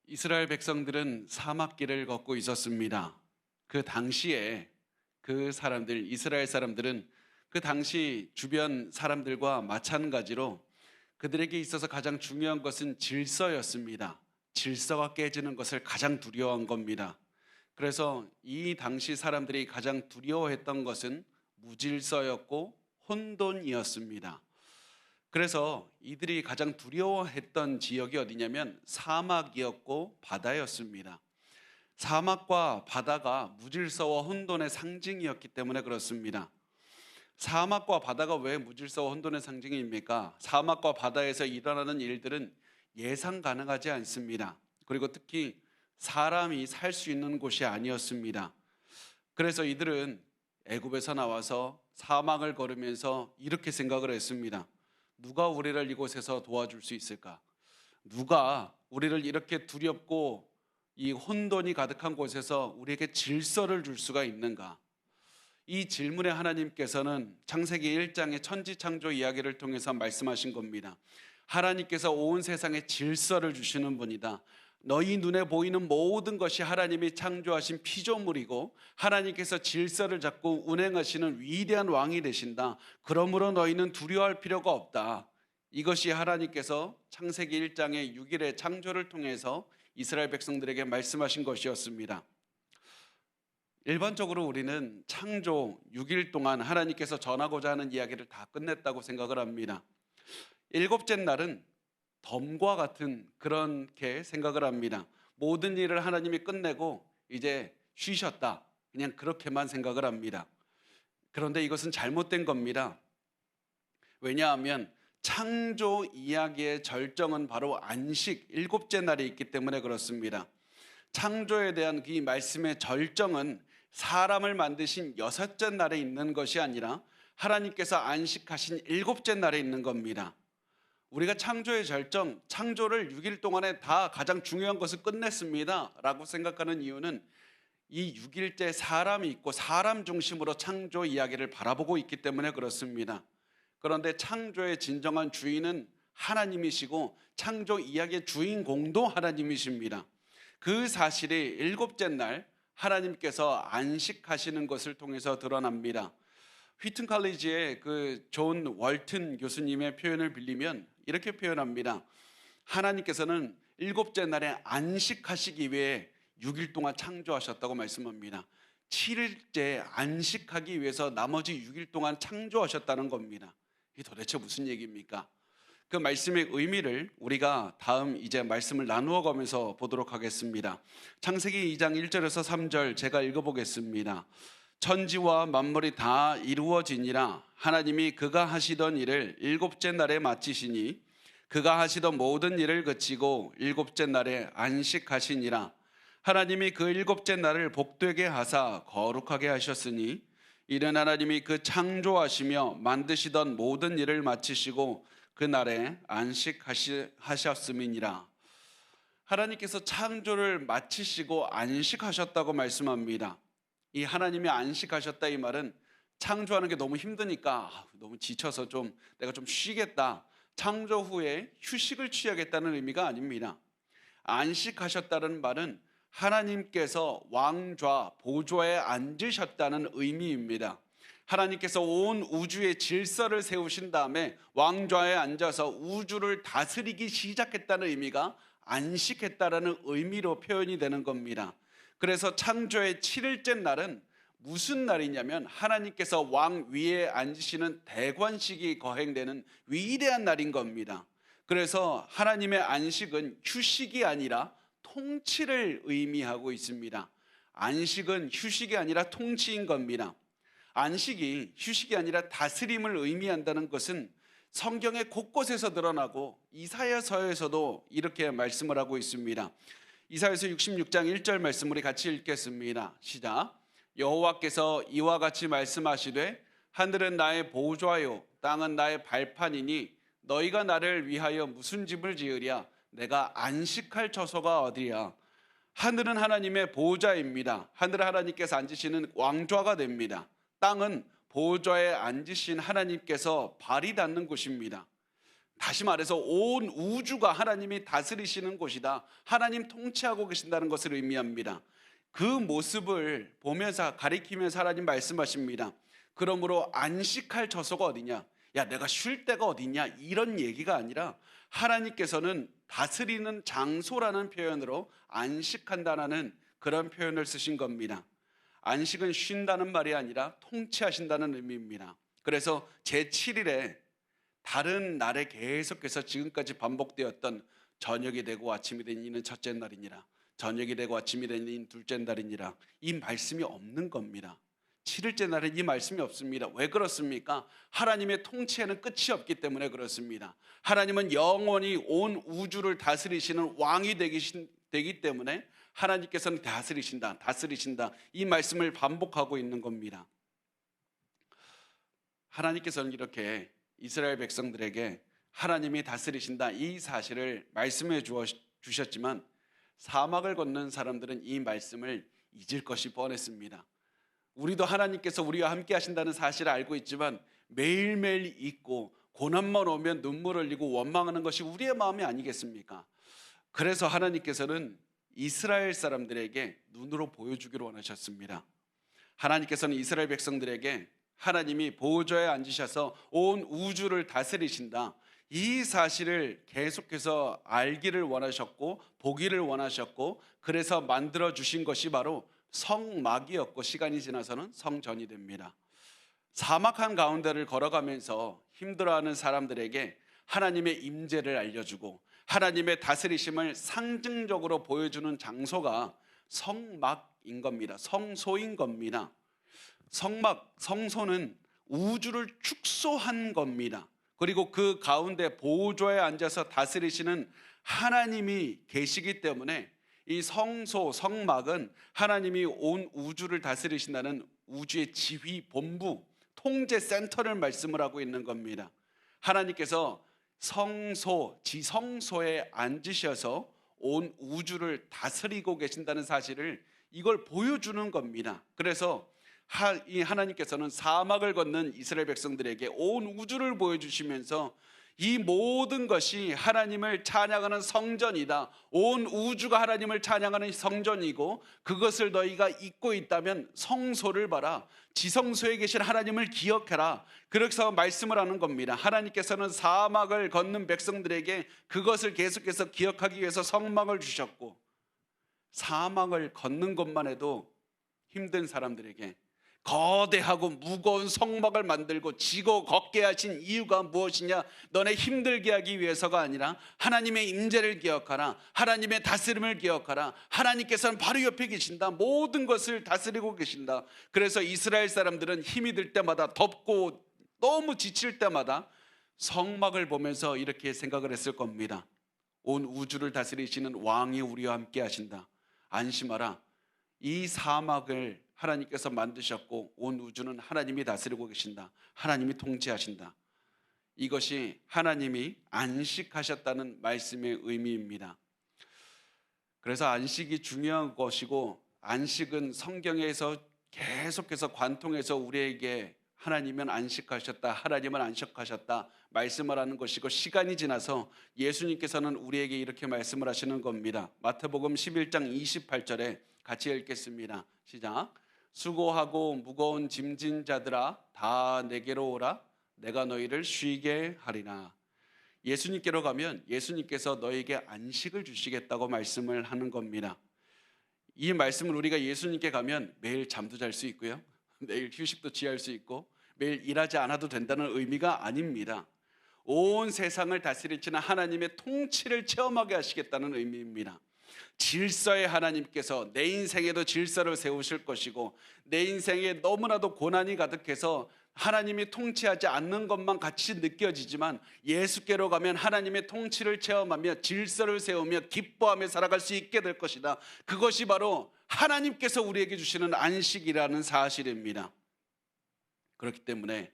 이스라엘 백성들은 사막길을 걷고 있었습니다. 그 당시에 이스라엘 사람들은 그 당시 주변 사람들과 마찬가지로 그들에게 있어서 가장 중요한 것은 질서였습니다. 질서가 깨지는 것을 가장 두려워한 겁니다. 그래서 이 당시 사람들이 가장 두려워했던 것은 무질서였고 혼돈이었습니다. 그래서 이들이 가장 두려워했던 지역이 어디냐면 사막이었고 바다였습니다. 사막과 바다가 무질서와 혼돈의 상징이었기 때문에 그렇습니다. 사막과 바다가 왜 무질서와 혼돈의 상징입니까? 사막과 바다에서 일어나는 일들은 예상 가능하지 않습니다. 그리고 특히 사람이 살 수 있는 곳이 아니었습니다. 그래서 이들은 애굽에서 나와서 사막을 걸으면서 이렇게 생각을 했습니다. 누가 우리를 이곳에서 도와줄 수 있을까? 누가 우리를 이렇게 두렵고 이 혼돈이 가득한 곳에서 우리에게 질서를 줄 수가 있는가? 이 질문에 하나님께서는 창세기 1장의 천지창조 이야기를 통해서 말씀하신 겁니다. 하나님께서 온 세상에 질서를 주시는 분이다. 너희 눈에 보이는 모든 것이 하나님이 창조하신 피조물이고 하나님께서 질서를 잡고 운행하시는 위대한 왕이 되신다. 그러므로 너희는 두려워할 필요가 없다. 이것이 하나님께서 창세기 1장의 6일의 창조를 통해서 이스라엘 백성들에게 말씀하신 것이었습니다. 일반적으로 우리는 창조 6일 동안 하나님께서 전하고자 하는 이야기를 다 끝냈다고 생각을 합니다. 일곱째 날은 덤과 같은 그렇게 생각을 합니다. 모든 일을 하나님이 끝내고 이제 쉬셨다. 그냥 그렇게만 생각을 합니다. 그런데 이것은 잘못된 겁니다. 왜냐하면 창조 이야기의 절정은 바로 안식, 일곱째 날에 있기 때문에 그렇습니다. 창조에 대한 이 말씀의 절정은 사람을 만드신 여섯째 날에 있는 것이 아니라 하나님께서 안식하신 일곱째 날에 있는 겁니다. 우리가 창조의 절정, 창조를 6일 동안에 다 가장 중요한 것을 끝냈습니다 라고 생각하는 이유는 이 6일째 사람이 있고 사람 중심으로 창조 이야기를 바라보고 있기 때문에 그렇습니다. 그런데 창조의 진정한 주인은 하나님이시고 창조 이야기의 주인공도 하나님이십니다. 그 사실이 일곱째 날 하나님께서 안식하시는 것을 통해서 드러납니다. 휘튼 칼리지의 그 존 월튼 교수님의 표현을 빌리면 이렇게 표현합니다. 하나님께서는 일곱째 날에 안식하시기 위해 6일 동안 창조하셨다고 말씀합니다. 7일째 안식하기 위해서 나머지 6일 동안 창조하셨다는 겁니다. 이게 도대체 무슨 얘기입니까? 그 말씀의 의미를 우리가 다음 이제 말씀을 나누어 가면서 보도록 하겠습니다. 창세기 2장 1절에서 3절 제가 읽어보겠습니다. 천지와 만물이 다 이루어지니라. 하나님이 그가 하시던 일을 일곱째 날에 마치시니 그가 하시던 모든 일을 그치고 일곱째 날에 안식하시니라. 하나님이 그 일곱째 날을 복되게 하사 거룩하게 하셨으니 이는 하나님이 그 창조하시며 만드시던 모든 일을 마치시고 그 날에 안식하셨음이니라. 하나님께서 창조를 마치시고 안식하셨다고 말씀합니다. 이 하나님이 안식하셨다 이 말은 창조하는 게 너무 힘드니까 너무 지쳐서 내가 좀 쉬겠다, 창조 후에 휴식을 취하겠다는 의미가 아닙니다. 안식하셨다는 말은 하나님께서 왕좌 보좌에 앉으셨다는 의미입니다. 하나님께서 온 우주의 질서를 세우신 다음에 왕좌에 앉아서 우주를 다스리기 시작했다는 의미가 안식했다라는 의미로 표현이 되는 겁니다. 그래서 창조의 7일째 날은 무슨 날이냐면 하나님께서 왕 위에 앉으시는 대관식이 거행되는 위대한 날인 겁니다. 그래서 하나님의 안식은 휴식이 아니라 통치를 의미하고 있습니다. 안식은 휴식이 아니라 통치인 겁니다. 안식이 휴식이 아니라 다스림을 의미한다는 것은 성경의 곳곳에서 드러나고 이사야서에서도 이렇게 말씀을 하고 있습니다. 이사야서 66장 1절 말씀 우리 같이 읽겠습니다. 시작. 여호와께서 이와 같이 말씀하시되 하늘은 나의 보좌요 땅은 나의 발판이니 너희가 나를 위하여 무슨 집을 지으랴? 내가 안식할 처소가 어디야? 하늘은 하나님의 보좌입니다. 하늘은 하나님께서 앉으시는 왕좌가 됩니다. 땅은 보좌에 앉으신 하나님께서 발이 닿는 곳입니다. 다시 말해서 온 우주가 하나님이 다스리시는 곳이다. 하나님 통치하고 계신다는 것을 의미합니다. 그 모습을 보면서 가리키면서 하나님 말씀하십니다. 그러므로 안식할 처소가 어디냐? 야, 내가 쉴 데가 어디냐? 이런 얘기가 아니라 하나님께서는 다스리는 장소라는 표현으로 안식한다는 그런 표현을 쓰신 겁니다. 안식은 쉰다는 말이 아니라 통치하신다는 의미입니다. 그래서 제7일에 다른 날에 계속해서 지금까지 반복되었던 저녁이 되고 아침이 된 이는 첫째 날이니라, 저녁이 되고 아침이 된 이는 둘째 날이니라, 이 말씀이 없는 겁니다. 7일째 날에 이 말씀이 없습니다. 왜 그렇습니까? 하나님의 통치에는 끝이 없기 때문에 그렇습니다. 하나님은 영원히 온 우주를 다스리시는 왕이 되기 때문에 하나님께서는 다스리신다 이 말씀을 반복하고 있는 겁니다. 하나님께서는 이렇게 이스라엘 백성들에게 하나님이 다스리신다 이 사실을 말씀해 주셨지만 사막을 건넌 사람들은 이 말씀을 잊을 것이 뻔했습니다. 우리도 하나님께서 우리와 함께 하신다는 사실을 알고 있지만 매일매일 잊고 고난만 오면 눈물 흘리고 원망하는 것이 우리의 마음이 아니겠습니까? 그래서 하나님께서는 이스라엘 사람들에게 눈으로 보여주기를 원하셨습니다. 하나님께서는 이스라엘 백성들에게 하나님이 보좌에 앉으셔서 온 우주를 다스리신다 이 사실을 계속해서 알기를 원하셨고 보기를 원하셨고, 그래서 만들어 주신 것이 바로 성막이었고 시간이 지나서는 성전이 됩니다. 사막 한가운데를 걸어가면서 힘들어하는 사람들에게 하나님의 임재를 알려주고 하나님의 다스리심을 상징적으로 보여주는 장소가 성막인 겁니다. 성소인 겁니다. 성막, 성소는 우주를 축소한 겁니다. 그리고 그 가운데 보좌에 앉아서 다스리시는 하나님이 계시기 때문에 이 성소, 성막은 하나님이 온 우주를 다스리신다는 우주의 지휘 본부, 통제 센터를 말씀을 하고 있는 겁니다. 하나님께서 성소, 지성소에 앉으셔서 온 우주를 다스리고 계신다는 사실을 이걸 보여주는 겁니다. 그래서 하나님께서는 사막을 걷는 이스라엘 백성들에게 온 우주를 보여주시면서 이 모든 것이 하나님을 찬양하는 성전이다. 온 우주가 하나님을 찬양하는 성전이고 그것을 너희가 잊고 있다면 성소를 봐라. 지성소에 계신 하나님을 기억해라. 그래서 말씀을 하는 겁니다. 하나님께서는 사막을 걷는 백성들에게 그것을 계속해서 기억하기 위해서 성막을 주셨고, 사막을 걷는 것만 해도 힘든 사람들에게 거대하고 무거운 성막을 만들고 지고 걷게 하신 이유가 무엇이냐? 너네 힘들게 하기 위해서가 아니라 하나님의 임재를 기억하라. 하나님의 다스림을 기억하라. 하나님께서는 바로 옆에 계신다. 모든 것을 다스리고 계신다. 그래서 이스라엘 사람들은 힘이 들 때마다 덥고 너무 지칠 때마다 성막을 보면서 이렇게 생각을 했을 겁니다. 온 우주를 다스리시는 왕이 우리와 함께 하신다. 안심하라. 이 사막을 하나님께서 만드셨고 온 우주는 하나님이 다스리고 계신다. 하나님이 통치하신다. 이것이 하나님이 안식하셨다는 말씀의 의미입니다. 그래서 안식이 중요한 것이고, 안식은 성경에서 계속해서 관통해서 우리에게 하나님은 안식하셨다, 하나님은 안식하셨다 말씀을 하는 것이고, 시간이 지나서 예수님께서는 우리에게 이렇게 말씀을 하시는 겁니다. 마태복음 11장 28절에 같이 읽겠습니다. 시작. 수고하고 무거운 짐진 자들아 다 내게로 오라. 내가 너희를 쉬게 하리라. 예수님께로 가면 예수님께서 너에게 안식을 주시겠다고 말씀을 하는 겁니다. 이 말씀을 우리가 예수님께 가면 매일 잠도 잘 수 있고요, 매일 휴식도 취할 수 있고 매일 일하지 않아도 된다는 의미가 아닙니다. 온 세상을 다스리시는 하나님의 통치를 체험하게 하시겠다는 의미입니다. 질서의 하나님께서 내 인생에도 질서를 세우실 것이고, 내 인생에 너무나도 고난이 가득해서 하나님이 통치하지 않는 것만 같이 느껴지지만 예수께로 가면 하나님의 통치를 체험하며 질서를 세우며 기뻐하며 살아갈 수 있게 될 것이다. 그것이 바로 하나님께서 우리에게 주시는 안식이라는 사실입니다. 그렇기 때문에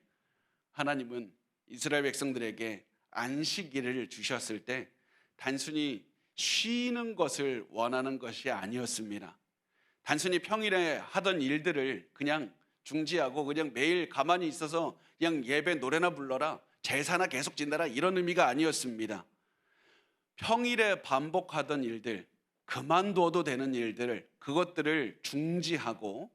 하나님은 이스라엘 백성들에게 안식일을 주셨을 때 단순히 쉬는 것을 원하는 것이 아니었습니다. 단순히 평일에 하던 일들을 그냥 중지하고 그냥 매일 가만히 있어서 그냥 예배 노래나 불러라, 제사나 계속 지내라 이런 의미가 아니었습니다. 평일에 반복하던 일들, 그만둬도 되는 일들을 그것들을 중지하고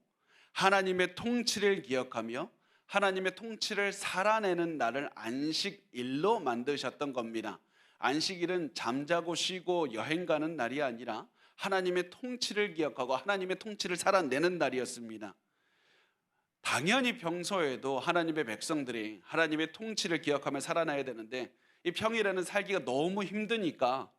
하나님의 통치를 기억하며 하나님의 통치를 살아내는 날을 안식일로 만드셨던 겁니다. 안식일은 잠자고 쉬고 여행 가는 날이 아니라 하나님의 통치를 기억하고 하나님의 통치를 살아내는 날이었습니다. 당연히 평소에도 하나님의 백성들이 하나님의 통치를 기억하며 살아나야 되는데 이 평일에는 살기가 너무 힘드니까,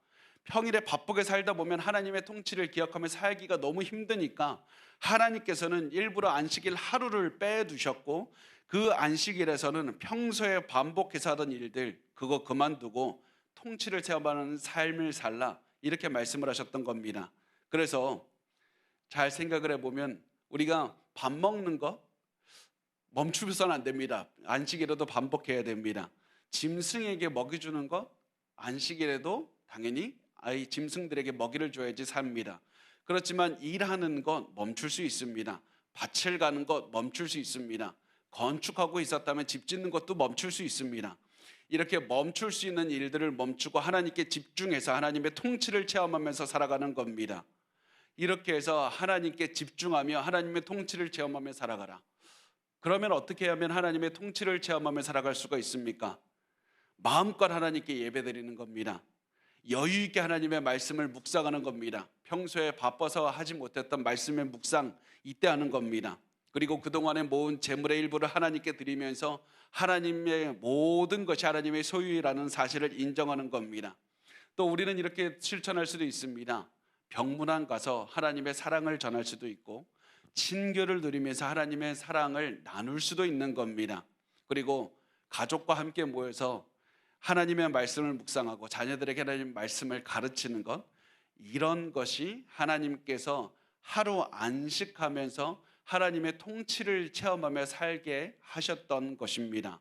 평일에 바쁘게 살다 보면 하나님의 통치를 기억하며 살기가 너무 힘드니까 하나님께서는 일부러 안식일 하루를 빼두셨고 그 안식일에서는 평소에 반복해서 하던 일들 그거 그만두고 통치를 체험하는 삶을 살라 이렇게 말씀을 하셨던 겁니다. 그래서 잘 생각을 해보면 우리가 밥 먹는 거 멈추면서는 안 됩니다. 안식일에도 반복해야 됩니다. 짐승에게 먹이 주는 거 안식일에도 당연히 아이 짐승들에게 먹이를 줘야지 삽니다. 그렇지만 일하는 것 멈출 수 있습니다. 밭을 가는 것 멈출 수 있습니다. 건축하고 있었다면 집 짓는 것도 멈출 수 있습니다. 이렇게 멈출 수 있는 일들을 멈추고 하나님께 집중해서 하나님의 통치를 체험하면서 살아가는 겁니다. 이렇게 해서 하나님께 집중하며 하나님의 통치를 체험하며 살아가라. 그러면 어떻게 하면 하나님의 통치를 체험하며 살아갈 수가 있습니까? 마음껏 하나님께 예배드리는 겁니다. 여유 있게 하나님의 말씀을 묵상하는 겁니다. 평소에 바빠서 하지 못했던 말씀의 묵상 이때 하는 겁니다. 그리고 그동안에 모은 재물의 일부를 하나님께 드리면서 하나님의 모든 것이 하나님의 소유라는 사실을 인정하는 겁니다. 또 우리는 이렇게 실천할 수도 있습니다. 병문안 가서 하나님의 사랑을 전할 수도 있고 친교를 누리면서 하나님의 사랑을 나눌 수도 있는 겁니다. 그리고 가족과 함께 모여서 하나님의 말씀을 묵상하고 자녀들에게 하나님의 말씀을 가르치는 것, 이런 것이 하나님께서 하루 안식하면서 하나님의 통치를 체험하며 살게 하셨던 것입니다.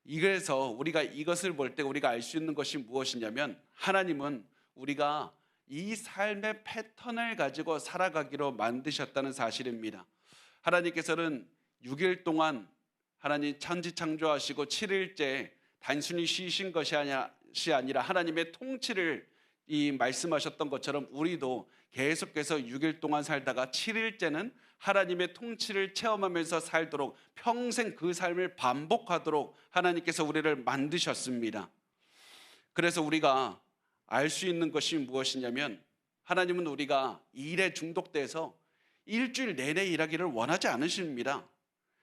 그래서 우리가 이것을 볼 때 우리가 알 수 있는 것이 무엇이냐면 하나님은 우리가 이 삶의 패턴을 가지고 살아가기로 만드셨다는 사실입니다. 하나님께서는 6일 동안 하나님 천지 창조하시고 7일째 단순히 쉬신 것이 아니라 하나님의 통치를 말씀하셨던 것처럼 우리도 계속해서 6일 동안 살다가 7일째는 하나님의 통치를 체험하면서 살도록 평생 그 삶을 반복하도록 하나님께서 우리를 만드셨습니다. 그래서 우리가 알 수 있는 것이 무엇이냐면 하나님은 우리가 일에 중독돼서 일주일 내내 일하기를 원하지 않으십니다.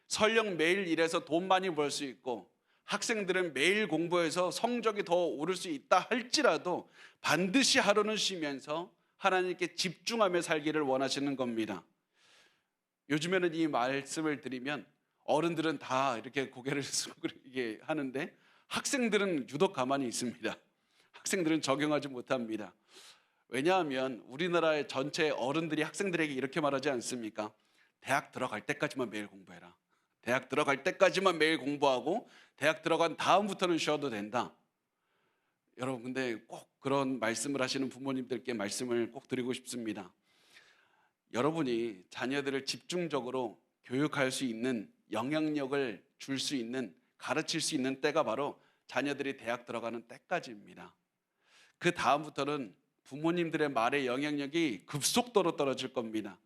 설령 매일 일해서 돈 많이 벌 수 있고 학생들은 매일 공부해서 성적이 더 오를 수 있다 할지라도 반드시 하루는 쉬면서 하나님께 집중하며 살기를 원하시는 겁니다. 요즘에는 이 말씀을 드리면 어른들은 다 이렇게 고개를 숙이고 하는데 학생들은 유독 가만히 있습니다. 학생들은 적용하지 못합니다. 왜냐하면 우리나라의 전체 어른들이 학생들에게 이렇게 말하지 않습니까? 대학 들어갈 때까지만 매일 공부해라. 대학 들어갈 때까지만 매일 공부하고 대학 들어간 다음부터는 쉬어도 된다. 여러분, 근데 꼭 그런 말씀을 하시는 부모님들께 말씀을 꼭 드리고 싶습니다. 여러분이 자녀들을 집중적으로 교육할 수 있는, 영향력을 줄 수 있는, 가르칠 수 있는 때가 바로 자녀들이 대학 들어가는 때까지입니다. 그 다음부터는 부모님들의 말의 영향력이 급속도로 떨어질 겁니다.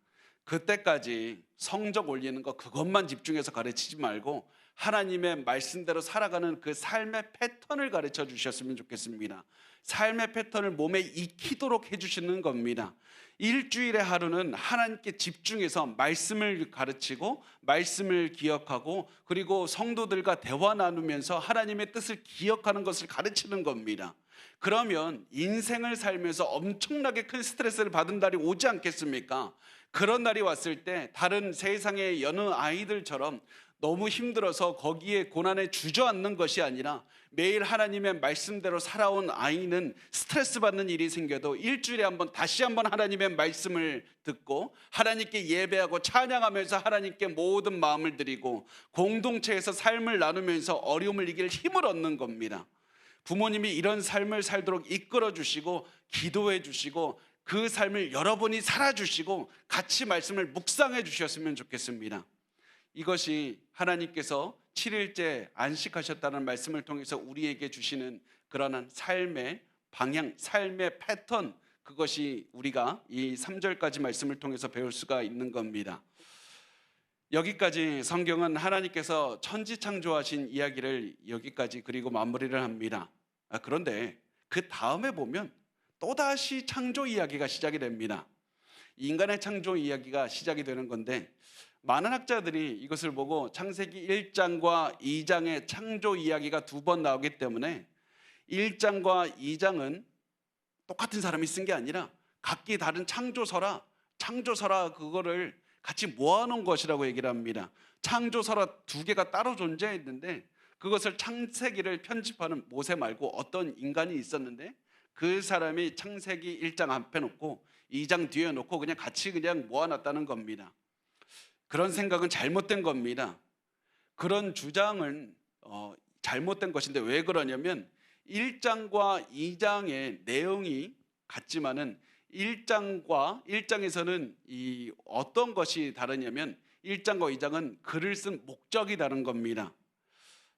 그때까지 성적 올리는 거 그것만 집중해서 가르치지 말고 하나님의 말씀대로 살아가는 그 삶의 패턴을 가르쳐 주셨으면 좋겠습니다. 삶의 패턴을 몸에 익히도록 해주시는 겁니다. 일주일의 하루는 하나님께 집중해서 말씀을 가르치고 말씀을 기억하고 그리고 성도들과 대화 나누면서 하나님의 뜻을 기억하는 것을 가르치는 겁니다. 그러면 인생을 살면서 엄청나게 큰 스트레스를 받은 날이 오지 않겠습니까? 그런 날이 왔을 때 다른 세상의 여느 아이들처럼 너무 힘들어서 거기에 고난에 주저앉는 것이 아니라 매일 하나님의 말씀대로 살아온 아이는 스트레스 받는 일이 생겨도 일주일에 다시 한번 하나님의 말씀을 듣고 하나님께 예배하고 찬양하면서 하나님께 모든 마음을 드리고 공동체에서 삶을 나누면서 어려움을 이길 힘을 얻는 겁니다. 부모님이 이런 삶을 살도록 이끌어 주시고 기도해 주시고 그 삶을 여러분이 살아주시고 같이 말씀을 묵상해 주셨으면 좋겠습니다. 이것이 하나님께서 7일째 안식하셨다는 말씀을 통해서 우리에게 주시는 그러한 삶의 방향, 삶의 패턴, 그것이 우리가 이 3절까지 말씀을 통해서 배울 수가 있는 겁니다. 여기까지 성경은 하나님께서 천지 창조하신 이야기를 여기까지 그리고 마무리를 합니다. 그런데 그 다음에 보면 또다시 창조 이야기가 시작이 됩니다. 인간의 창조 이야기가 시작이 되는 건데, 많은 학자들이 이것을 보고 창세기 1장과 2장의 창조 이야기가 두 번 나오기 때문에 1장과 2장은 똑같은 사람이 쓴 게 아니라 각기 다른 창조서라 그거를 같이 모아놓은 것이라고 얘기를 합니다. 창조서라 두 개가 따로 존재했는데 그것을 창세기를 편집하는 모세 말고 어떤 인간이 있었는데 그 사람이 창세기 1장 앞에 놓고 2장 뒤에 놓고 같이 모아놨다는 겁니다. 그런 생각은 잘못된 겁니다. 그런 주장은 잘못된 것인데, 왜 그러냐면 1장과 2장의 내용이 같지만은 1장에서는 이 어떤 것이 다르냐면 1장과 2장은 글을 쓴 목적이 다른 겁니다.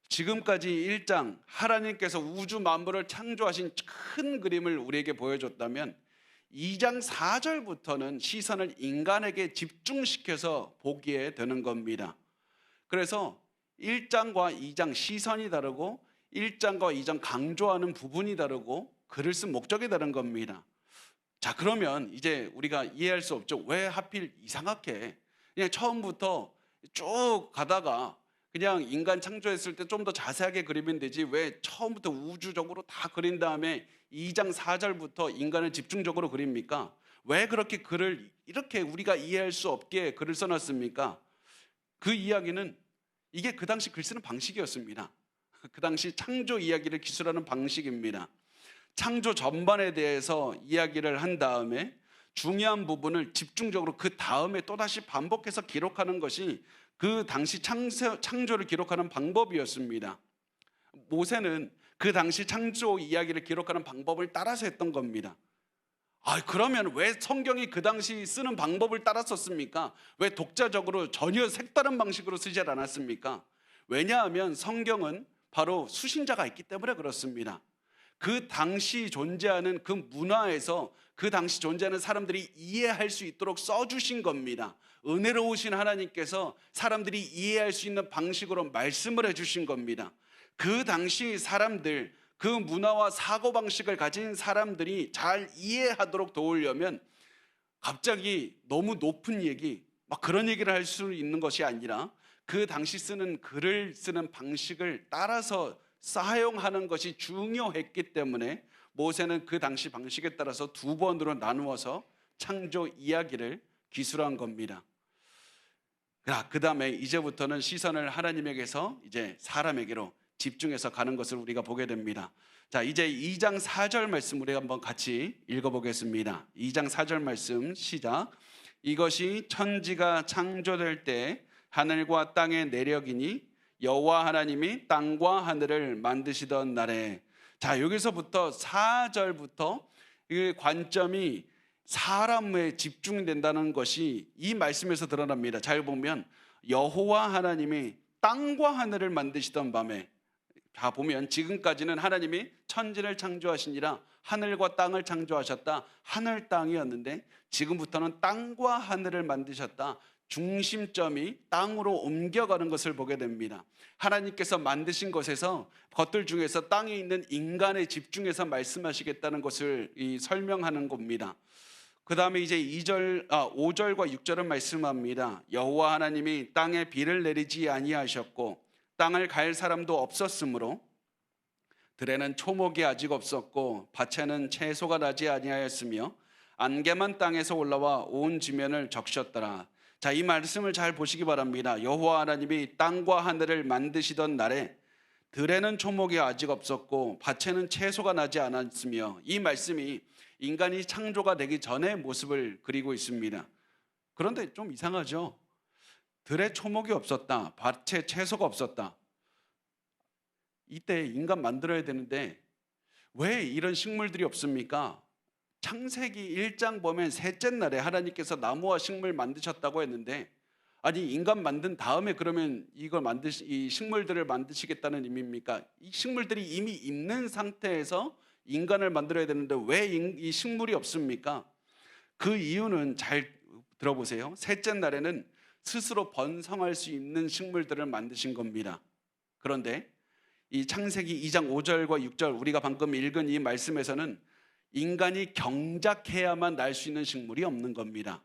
지금까지 1장 하나님께서 우주 만물을 창조하신 큰 그림을 우리에게 보여줬다면 2장 4절부터는 시선을 인간에게 집중시켜서 보게 되는 겁니다. 그래서 1장과 2장 시선이 다르고 1장과 2장 강조하는 부분이 다르고 글을 쓴 목적이 다른 겁니다. 자, 그러면 이제 우리가 이해할 수 없죠. 왜 하필 이상하게 그냥 처음부터 쭉 가다가 그냥 인간 창조했을 때 좀 더 자세하게 그리면 되지, 왜 처음부터 우주적으로 다 그린 다음에 2장 4절부터 인간을 집중적으로 그립니까? 왜 그렇게 글을 이렇게 우리가 이해할 수 없게 글을 써놨습니까? 그 이야기는 이게 그 당시 글 쓰는 방식이었습니다. 그 당시 창조 이야기를 기술하는 방식입니다. 창조 전반에 대해서 이야기를 한 다음에 중요한 부분을 집중적으로 그 다음에 또다시 반복해서 기록하는 것이 그 당시 창조를 기록하는 방법이었습니다. 모세는 그 당시 창조 이야기를 기록하는 방법을 따라서 했던 겁니다. 그러면 왜 성경이 그 당시 쓰는 방법을 따라 썼습니까? 왜 독자적으로 전혀 색다른 방식으로 쓰지 않았습니까? 왜냐하면 성경은 바로 수신자가 있기 때문에 그렇습니다. 그 당시 존재하는 그 문화에서 그 당시 존재하는 사람들이 이해할 수 있도록 써주신 겁니다. 은혜로우신 하나님께서 사람들이 이해할 수 있는 방식으로 말씀을 해주신 겁니다. 그 당시 사람들, 그 문화와 사고방식을 가진 사람들이 잘 이해하도록 도우려면 갑자기 너무 높은 얘기, 막 그런 얘기를 할 수 있는 것이 아니라 그 당시 쓰는 글을 쓰는 방식을 따라서 사용하는 것이 중요했기 때문에 모세는 그 당시 방식에 따라서 두 번으로 나누어서 창조 이야기를 기술한 겁니다. 그 다음에 이제부터는 시선을 하나님에게서 이제 사람에게로 집중해서 가는 것을 우리가 보게 됩니다. 자, 이제 2장 4절 말씀 우리 한번 같이 읽어보겠습니다. 2장 4절 말씀 시작. 이것이 천지가 창조될 때 하늘과 땅의 내력이니 여호와 하나님이 땅과 하늘을 만드시던 날에. 자, 여기서부터 4절부터 이 관점이 사람에 집중된다는 것이 이 말씀에서 드러납니다. 잘 보면 여호와 하나님이 땅과 하늘을 만드시던 밤에, 다 보면 지금까지는 하나님이 천지를 창조하시니라 하늘과 땅을 창조하셨다, 하늘 땅이었는데 지금부터는 땅과 하늘을 만드셨다, 중심점이 땅으로 옮겨가는 것을 보게 됩니다. 하나님께서 만드신 것에서 것들 중에서 땅에 있는 인간에 집중해서 말씀하시겠다는 것을 설명하는 겁니다. 그 다음에 이제 5절과 6절은 말씀합니다. 여호와 하나님이 땅에 비를 내리지 아니하셨고 땅을 갈 사람도 없었으므로 들에는 초목이 아직 없었고 밭에는 채소가 나지 아니하였으며 안개만 땅에서 올라와 온 지면을 적셨더라. 자, 이 말씀을 잘 보시기 바랍니다. 여호와 하나님이 땅과 하늘을 만드시던 날에 들에는 초목이 아직 없었고 밭에는 채소가 나지 않았으며, 이 말씀이 인간이 창조가 되기 전의 모습을 그리고 있습니다. 그런데 좀 이상하죠? 들에 초목이 없었다, 밭에 채소가 없었다. 이때 인간 만들어야 되는데 왜 이런 식물들이 없습니까? 창세기 1장 보면 셋째 날에 하나님께서 나무와 식물 만드셨다고 했는데 아니 인간 만든 다음에 그러면 이 식물들을 만드시겠다는 의미입니까? 이 식물들이 이미 있는 상태에서 인간을 만들어야 되는데 왜 이 식물이 없습니까? 그 이유는 잘 들어보세요. 셋째 날에는 스스로 번성할 수 있는 식물들을 만드신 겁니다. 그런데 이 창세기 2장 5절과 6절 우리가 방금 읽은 이 말씀에서는 인간이 경작해야만 날 수 있는 식물이 없는 겁니다.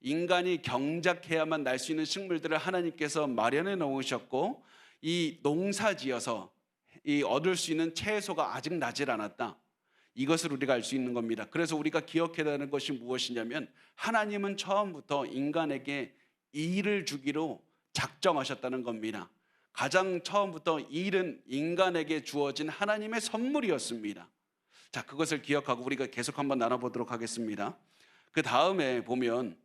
인간이 경작해야만 날 수 있는 식물들을 하나님께서 마련해 놓으셨고 이 농사지어서 이 얻을 수 있는 채소가 아직 나질 않았다. 이것을 우리가 알 수 있는 겁니다. 그래서 우리가 기억해야 하는 것이 무엇이냐면 하나님은 처음부터 인간에게 일을 주기로 작정하셨다는 겁니다. 가장 처음부터 일은 인간에게 주어진 하나님의 선물이었습니다. 자, 그것을 기억하고 우리가 계속 한번 나눠보도록 하겠습니다. 그 다음에 보면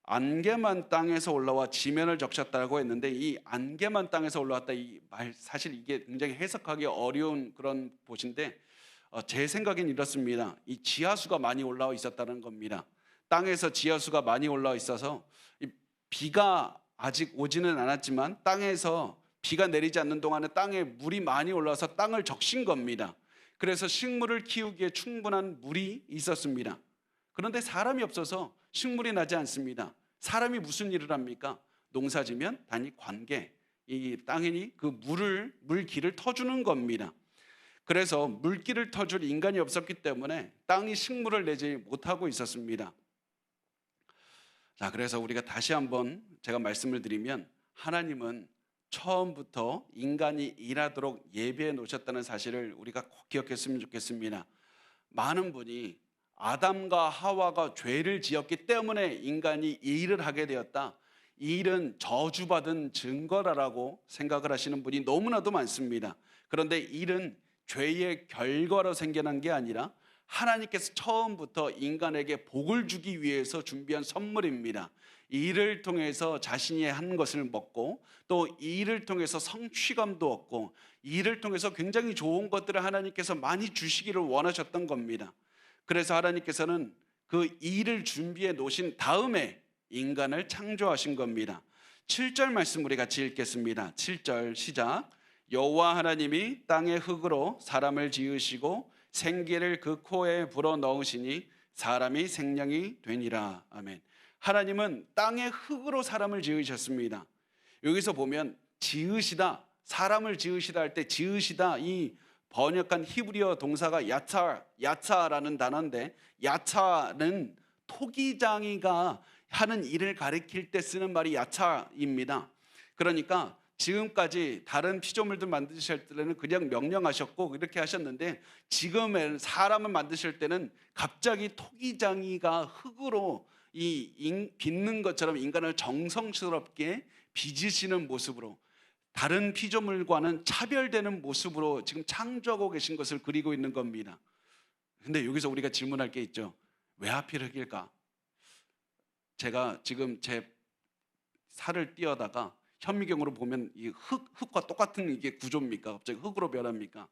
안개만 땅에서 올라와 지면을 적셨다고 했는데 이 안개만 땅에서 올라왔다 이 말 사실 이게 굉장히 해석하기 어려운 그런 곳인데 제 생각엔 이렇습니다. 이 지하수가 많이 올라와 있었다는 겁니다. 땅에서 지하수가 많이 올라와 있어서 비가 아직 오지는 않았지만 땅에서 비가 내리지 않는 동안에 땅에 물이 많이 올라와서 땅을 적신 겁니다. 그래서 식물을 키우기에 충분한 물이 있었습니다. 그런데 사람이 없어서 식물이 나지 않습니다. 사람이 무슨 일을 합니까? 농사지면 단위 관계, 이 당연히 그 물길을 터주는 겁니다. 그래서 물길을 터줄 인간이 없었기 때문에 땅이 식물을 내지 못하고 있었습니다. 자, 그래서 우리가 다시 한번 제가 말씀을 드리면 하나님은 처음부터 인간이 일하도록 예배해 놓으셨다는 사실을 우리가 꼭 기억했으면 좋겠습니다. 많은 분이 아담과 하와가 죄를 지었기 때문에 인간이 이 일을 하게 되었다. 이 일은 저주받은 증거라고 생각을 하시는 분이 너무나도 많습니다. 그런데 이 일은 죄의 결과로 생겨난 게 아니라 하나님께서 처음부터 인간에게 복을 주기 위해서 준비한 선물입니다. 이 일을 통해서 자신이 한 것을 먹고 또 이 일을 통해서 성취감도 얻고 이 일을 통해서 굉장히 좋은 것들을 하나님께서 많이 주시기를 원하셨던 겁니다. 그래서 하나님께서는 그 일을 준비해 놓으신 다음에 인간을 창조하신 겁니다. 7절 말씀 우리 같이 읽겠습니다. 7절 시작. 여호와 하나님이 땅의 흙으로 사람을 지으시고 생기를 그 코에 불어 넣으시니 사람이 생명이 되니라. 아멘. 하나님은 땅의 흙으로 사람을 지으셨습니다. 여기서 보면 지으시다, 사람을 지으시다 할 때 지으시다 이 번역한 히브리어 동사가 야차라는 단어인데 야차는 토기장이가 하는 일을 가리킬 때 쓰는 말이 야차입니다. 그러니까 지금까지 다른 피조물들 만드실 때는 그냥 명령하셨고 이렇게 하셨는데 지금은 사람을 만드실 때는 갑자기 토기장이가 흙으로 빚는 것처럼 인간을 정성스럽게 빚으시는 모습으로 다른 피조물과는 차별되는 모습으로 지금 창조하고 계신 것을 그리고 있는 겁니다. 근데 여기서 우리가 질문할 게 있죠. 왜 하필 흙일까? 제가 지금 제 살을 띄어다가 현미경으로 보면 이 흙과 똑같은 이게 구조입니까? 갑자기 흙으로 변합니까?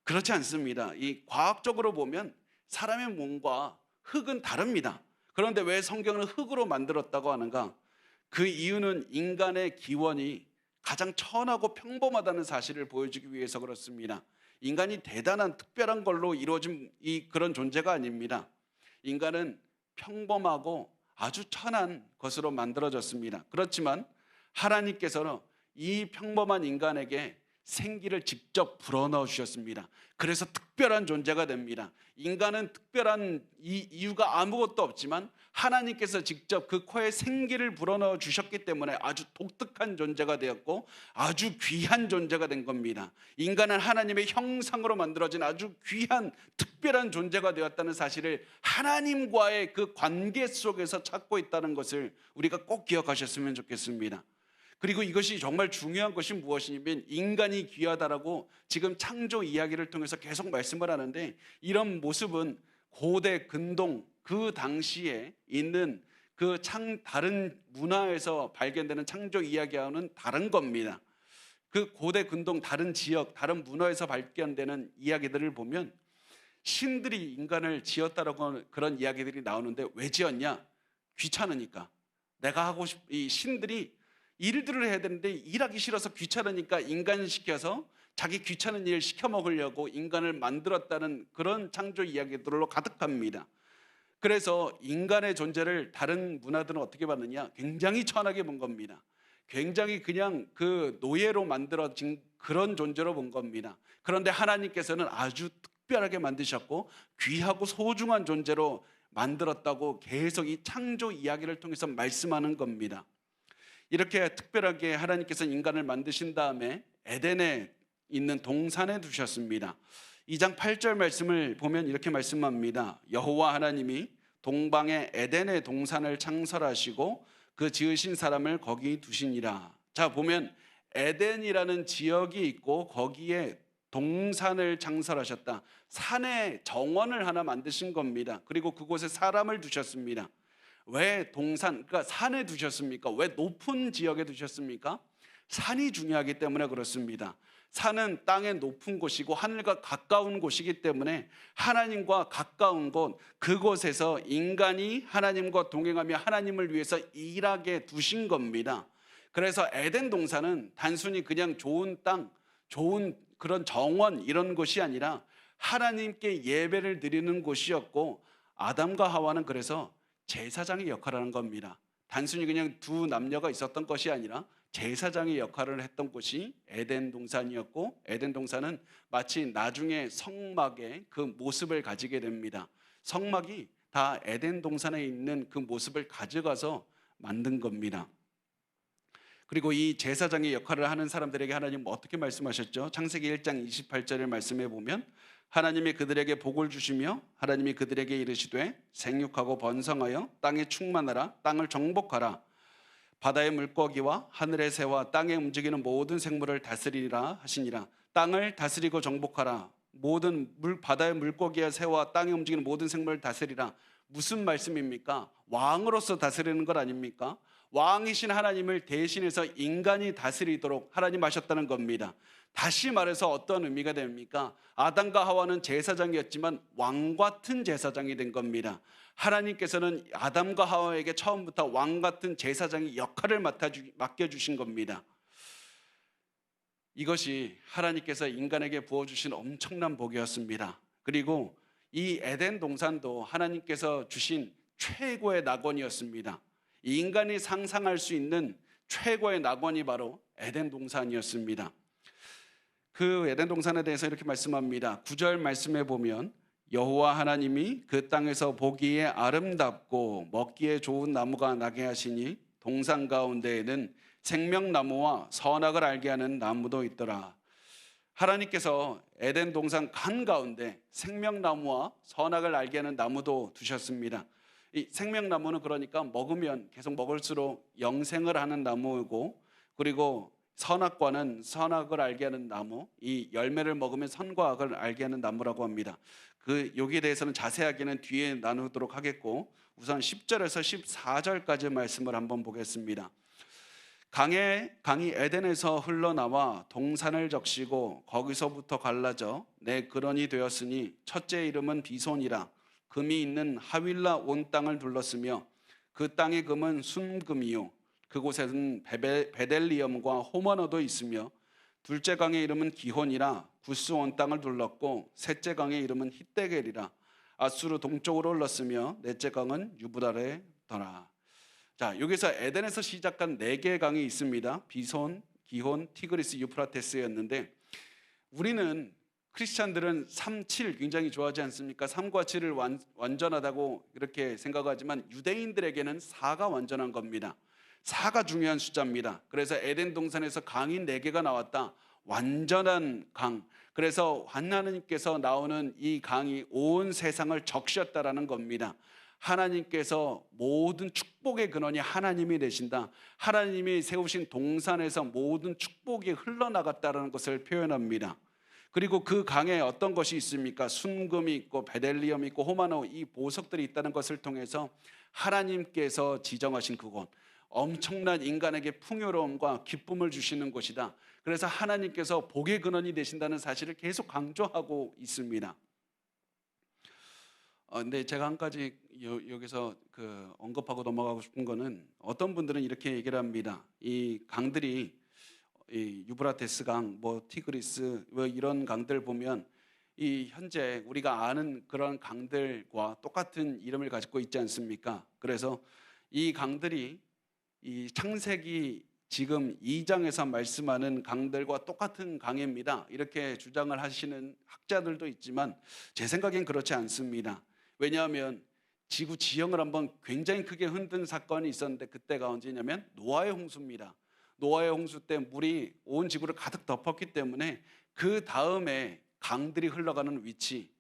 그렇지 않습니다. 이 과학적으로 보면 사람의 몸과 흙은 다릅니다. 그런데 왜 성경은 흙으로 만들었다고 하는가? 그 이유는 인간의 기원이 가장 천하고 평범하다는 사실을 보여주기 위해서 그렇습니다. 인간이 대단한 특별한 걸로 이루어진 그런 존재가 아닙니다. 인간은 평범하고 아주 천한 것으로 만들어졌습니다. 그렇지만 하나님께서는 이 평범한 인간에게 생기를 직접 불어넣어 주셨습니다. 그래서 특별한 존재가 됩니다. 인간은 특별한 이유가 아무것도 없지만 하나님께서 직접 그 코에 생기를 불어넣어 주셨기 때문에 아주 독특한 존재가 되었고 아주 귀한 존재가 된 겁니다. 인간은 하나님의 형상으로 만들어진 아주 귀한 특별한 존재가 되었다는 사실을 하나님과의 그 관계 속에서 찾고 있다는 것을 우리가 꼭 기억하셨으면 좋겠습니다. 그리고 이것이 정말 중요한 것이 무엇이냐면 인간이 귀하다라고 지금 창조 이야기를 통해서 계속 말씀을 하는데 이런 모습은 고대 근동 그 당시에 있는 그 다른 문화에서 발견되는 창조 이야기와는 다른 겁니다. 그 고대 근동 다른 지역 다른 문화에서 발견되는 이야기들을 보면 신들이 인간을 지었다라고 하는 그런 이야기들이 나오는데 왜 지었냐? 귀찮으니까. 내가 하고 이 신들이 일들을 해야 되는데 일하기 싫어서 귀찮으니까 인간 시켜서 자기 귀찮은 일 시켜 먹으려고 인간을 만들었다는 그런 창조 이야기들로 가득합니다. 그래서 인간의 존재를 다른 문화들은 어떻게 봤느냐? 굉장히 천하게 본 겁니다. 굉장히 그냥 그 노예로 만들어진 그런 존재로 본 겁니다. 그런데 하나님께서는 아주 특별하게 만드셨고 귀하고 소중한 존재로 만들었다고 계속 이 창조 이야기를 통해서 말씀하는 겁니다. 이렇게 특별하게 하나님께서 인간을 만드신 다음에 에덴에 있는 동산에 두셨습니다. 2장 8절 말씀을 보면 이렇게 말씀합니다. 여호와 하나님이 동방의 에덴의 동산을 창설하시고 그 지으신 사람을 거기 두시니라. 자, 보면 에덴이라는 지역이 있고 거기에 동산을 창설하셨다. 산의 정원을 하나 만드신 겁니다. 그리고 그곳에 사람을 두셨습니다. 왜 동산, 그러니까 산에 두셨습니까? 왜 높은 지역에 두셨습니까? 산이 중요하기 때문에 그렇습니다. 산은 땅의 높은 곳이고 하늘과 가까운 곳이기 때문에 하나님과 가까운 곳, 그곳에서 인간이 하나님과 동행하며 하나님을 위해서 일하게 두신 겁니다. 그래서 에덴 동산은 단순히 그냥 좋은 땅, 좋은 그런 정원 이런 곳이 아니라 하나님께 예배를 드리는 곳이었고, 아담과 하와는 그래서 제사장의 역할을 하는 겁니다. 단순히 그냥 두 남녀가 있었던 것이 아니라 제사장의 역할을 했던 곳이 에덴 동산이었고, 에덴 동산은 마치 나중에 성막의 그 모습을 가지게 됩니다. 성막이 다 에덴 동산에 있는 그 모습을 가져가서 만든 겁니다. 그리고 이 제사장의 역할을 하는 사람들에게 하나님 어떻게 말씀하셨죠? 창세기 1장 28절을 말씀해 보면 하나님이 그들에게 복을 주시며 하나님이 그들에게 이르시되 생육하고 번성하여 땅에 충만하라, 땅을 정복하라, 바다의 물고기와 하늘의 새와 땅에 움직이는 모든 생물을 다스리라 하시니라. 땅을 다스리고 정복하라, 모든 바다의 물고기와 새와 땅에 움직이는 모든 생물을 다스리라. 무슨 말씀입니까? 왕으로서 다스리는 것 아닙니까? 왕이신 하나님을 대신해서 인간이 다스리도록 하나님 하셨다는 겁니다. 다시 말해서 어떤 의미가 됩니까? 아담과 하와는 제사장이었지만 왕 같은 제사장이 된 겁니다. 하나님께서는 아담과 하와에게 처음부터 왕 같은 제사장의 역할을 맡겨주신 겁니다. 이것이 하나님께서 인간에게 부어주신 엄청난 복이었습니다. 그리고 이 에덴 동산도 하나님께서 주신 최고의 낙원이었습니다. 이 인간이 상상할 수 있는 최고의 낙원이 바로 에덴 동산이었습니다. 그 에덴 동산에 대해서 이렇게 말씀합니다. 9절 말씀해 보면 여호와 하나님이 그 땅에서 보기에 아름답고 먹기에 좋은 나무가 나게 하시니 동산 가운데에는 생명나무와 선악을 알게 하는 나무도 있더라. 하나님께서 에덴 동산 간 가운데 생명나무와 선악을 알게 하는 나무도 두셨습니다. 이 생명나무는 그러니까 먹으면 계속 먹을수록 영생을 하는 나무이고, 그리고 선악과는 선악을 알게 하는 나무, 이 열매를 먹으면 선과 악을 알게 하는 나무라고 합니다. 여기에 대해서는 자세하게는 뒤에 나누도록 하겠고, 우선 10절에서 14절까지 말씀을 한번 보겠습니다. 강이 에덴에서 흘러나와 동산을 적시고 거기서부터 갈라져 내 근원이 되었으니 첫째 이름은 비손이라. 금이 있는 하윌라 온 땅을 둘렀으며 그 땅의 금은 순금이요 그곳에는 베델리엄과 호마노도 있으며, 둘째 강의 이름은 기혼이라 구스 온 땅을 둘렀고 셋째 강의 이름은 히데겔이라 아수르 동쪽으로 흘렀으며 넷째 강은 유브라에 더라. 자, 여기서 에덴에서 시작한 4개의 강이 있습니다. 비손, 기혼, 티그리스, 유프라테스였는데, 우리는 크리스찬들은 3, 7 굉장히 좋아하지 않습니까? 3과 7을 완전하다고 이렇게 생각하지만 유대인들에게는 4가 완전한 겁니다. 4가 중요한 숫자입니다. 그래서 에덴 동산에서 강이 4개가 나왔다. 완전한 강. 그래서 하나님께서 나오는 이 강이 온 세상을 적셨다라는 겁니다. 하나님께서 모든 축복의 근원이 하나님이 되신다. 하나님이 세우신 동산에서 모든 축복이 흘러나갔다는 것을 표현합니다. 그리고 그 강에 어떤 것이 있습니까? 순금이 있고 베델리엄이 있고 호마노, 이 보석들이 있다는 것을 통해서 하나님께서 지정하신 그곳, 엄청난 인간에게 풍요로움과 기쁨을 주시는 곳이다. 그래서 하나님께서 복의 근원이 되신다는 사실을 계속 강조하고 있습니다. 근데 제가 한 가지 여기서 언급하고 넘어가고 싶은 거는 어떤 분들은 이렇게 얘기를 합니다. 이 강들이 이 유브라테스 강, 뭐 티그리스 뭐 이런 강들 보면 이 현재 우리가 아는 그런 강들과 똑같은 이름을 가지고 있지 않습니까? 그래서 이 강들이 이 창세기 지금 2장에서 말씀하는 강들과 똑같은 강입니다. 이렇게 주장을 하시는 학자들도 있지만 제 생각엔 그렇지 않습니다. 왜냐하면 지구 지형을 한번 굉장히 크게 흔든 사건이 있었는데 그때가 언제냐면 노아의 홍수입니다. 노아의 홍수 때 물이 온 지구를 가득 덮었기 때문에 그 다음에 강들이 흘러가는 위치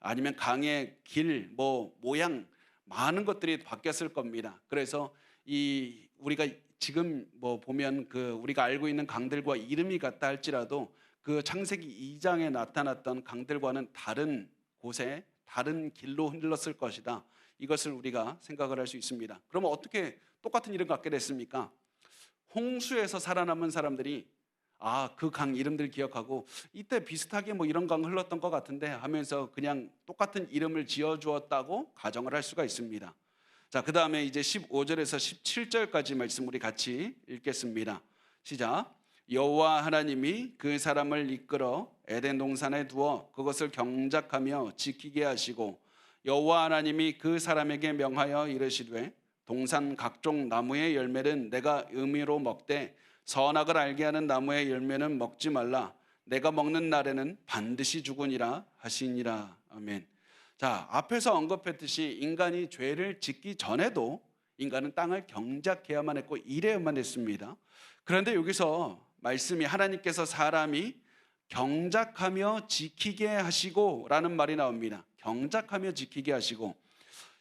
아니면 강의 길, 뭐 모양 많은 것들이 바뀌었을 겁니다. 그래서 이 우리가 지금 뭐 보면 우리가 알고 있는 강들과 이름이 같다 할지라도 그 창세기 2장에 나타났던 강들과는 다른 곳에 다른 길로 흘렀을 것이다. 이것을 우리가 생각을 할 수 있습니다. 그러면 어떻게 똑같은 이름 갖게 됐습니까? 홍수에서 살아남은 사람들이 그 강 이름들 기억하고 이때 비슷하게 뭐 이런 강 흘렀던 것 같은데 하면서 그냥 똑같은 이름을 지어주었다고 가정을 할 수가 있습니다. 자, 그 다음에 이제 15절에서 17절까지 말씀 우리 같이 읽겠습니다. 시작. 여호와 하나님이 그 사람을 이끌어 에덴 동산에 두어 그것을 경작하며 지키게 하시고 여호와 하나님이 그 사람에게 명하여 이르시되 동산 각종 나무의 열매는 내가 의미로 먹되 선악을 알게 하는 나무의 열매는 먹지 말라. 내가 먹는 날에는 반드시 죽으니라 하시니라. 아멘. 자, 앞에서 언급했듯이 인간이 죄를 짓기 전에도 인간은 땅을 경작해야만 했고 일해야만 했습니다. 그런데 여기서 말씀이 하나님께서 사람이 경작하며 지키게 하시고 라는 말이 나옵니다. 경작하며 지키게 하시고.